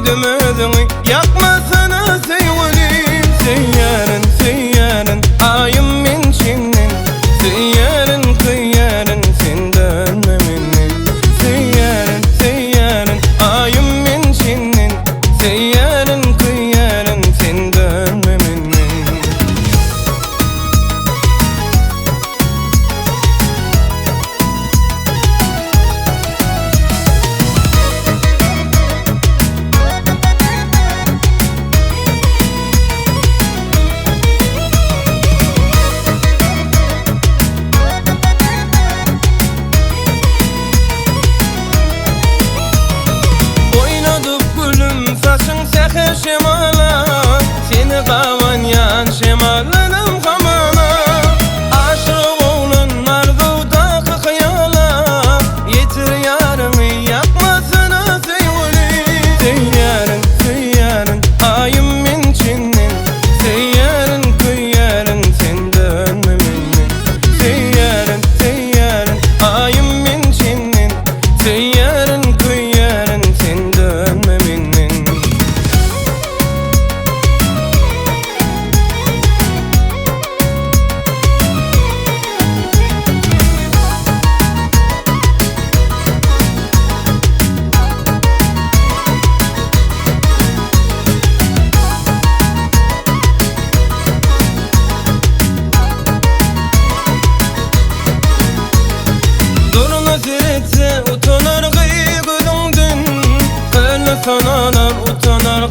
gülüm özüňi yakmasana sevgilim. Seýärin seýärin ayım men çinden, seýärin kıýarin sen dönmemenden. Seýärin seýärin ayım men çinden, seýärin kıýarin sen dönmemenden. Saçın seher şemala, seni kavan yan şemalanım kamana. Aşık oğlun arzuda kıyala, yetir yarını yakmasına sevgilim. Seýärin seýärin ayım men çinden, seýärin kıýarin sen dönmemenden. Seýärin seýärin ayım men çinden, seýärin kıýarin sen dönmemenden. Etse utanar gıy gözünden, öyle sanalar utanar